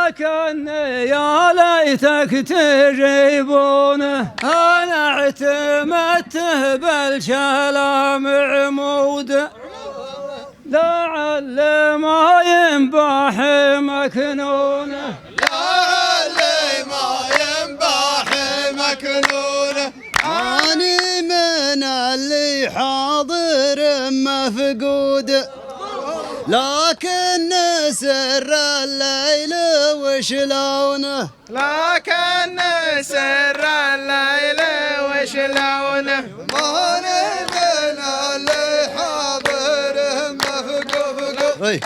لكن يا ليتك تجيبونه أنا اعتمدته بالكلام عمود لعل ما ينباح مكنونه لعل ما ينباح مكنونه أني من اللي حاضر مفقود لكن سر الليل وشلونه لكن سر الليل وشلونه ما من اللي حاضر مفقود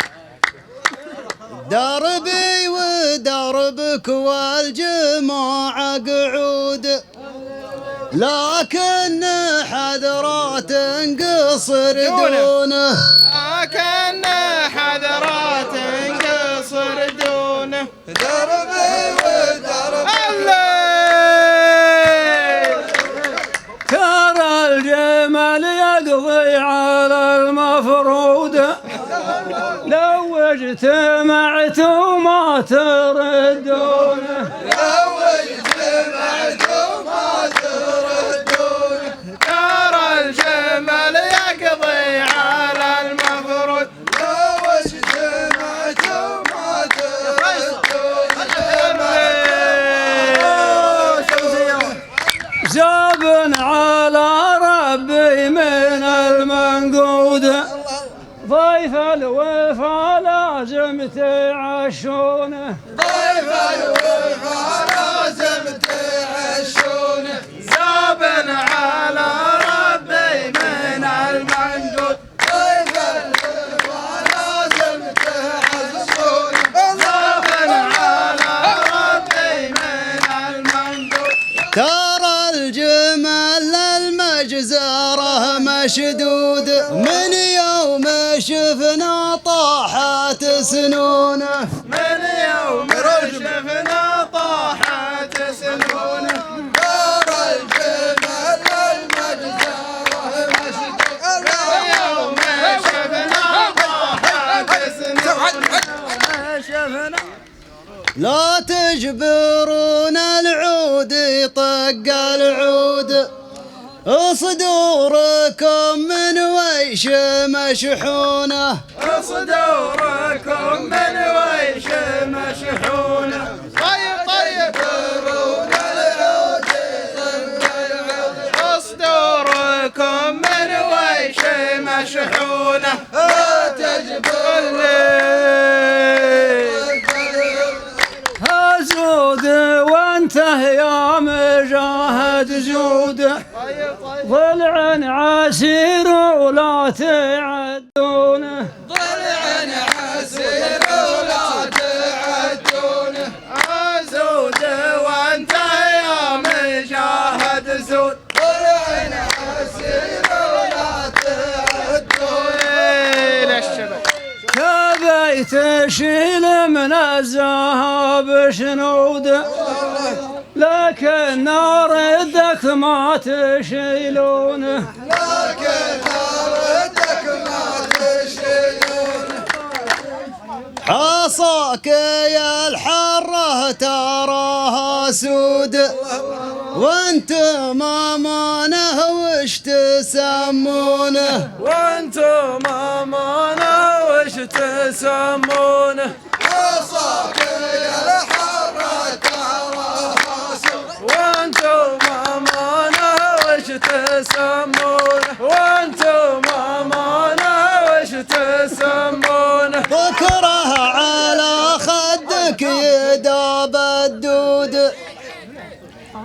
دربي ودربك والجماعة قعود لكن حذرات انقصر دونه لكن حذرات انقصر دونه دربي ودربي ترى الجمل يقضي على المفروض لو اجتمعت ما تردونه لو اجتمعت ما تردونه ترى الجمل يقضي على المفروض لو اجتمعت ما تردونه زاب على ربي من المنقود ضيف الوفا لازم تعشونه ضيف الوفا لازم تعشونه زاب على ربي من المنقود ضيف الوفا لازم تعشونه زاب على ربي من المنقود ترى الجمل المجزرة مشدود من يوم شفنا طاحت سنونه من يوم شفنا طاحت سنونه ترى الجمل المجزرة مشدود من يوم شفنا طاحت سنونه لا تجبرون العود يطق العود صدوركم من ويش مشحونه صدوركم من ويش مشحونه طيب برون العود صدوركم من ويش مشحونه لا تجبرون زود وانته يا مجاهد زود ضلع عسير ولا تعدونه ضلع عسير ولا تعدونه زود وانت يا مجاهد زود ضلع عسير ولا تعدونه تبيت شيل من الذهب شنود لكن ردك ما تشيلونه لكن ردك ما تشيلونه حصاك يا الحرة تراها سود وانتم امانه وش تسمونه وانتم امانه وش تسمونه حصاك يا الحرة تراها سود وانتم امانه وش تسمونه وانتم امانه وش تسمونه بكره على خدك يداب الدود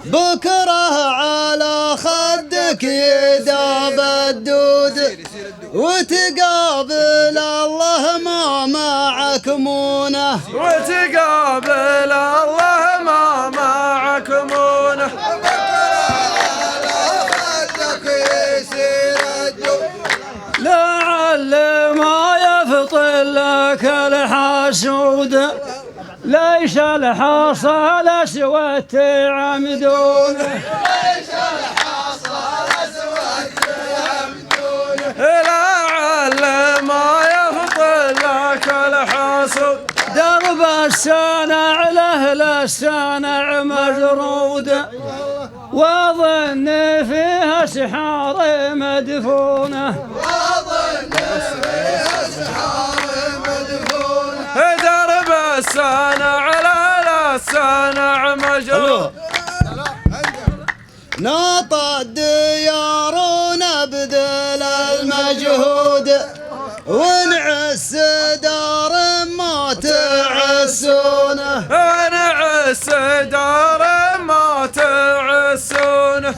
بكره على خدك يداب الدود وتقابل الله ما معك مونه وتقابل الله ما معك مونه لعل ما يفطن لك الحسود ليس الحصى لسوت عمدونه ليس الحصى لسوت عمدونه لعل ما يفطن لك الحسود درب الصنع له الصنع مجرود وظن فيها سحار مدفونه درب الصنع لا الصنع مجروح ناطى الديار ونبذل المجهود ونعس دار ما تعسونه ونعس دار ما تعسونه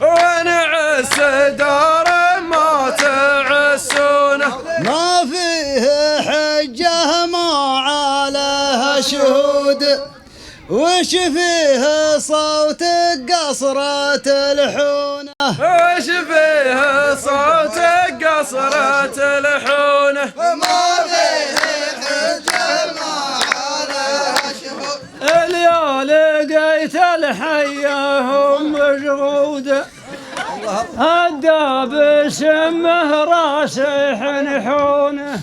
ونعس دار ما تعسونه ما فيه حجة ما عليها شهود وش فيه صوت قصرة الحونة وش فيه صوت قصرة الحونة ما فيه حجة ما عليها شهود اليا لقيت الحية هم مجرود هدى بسمه راسح نحونه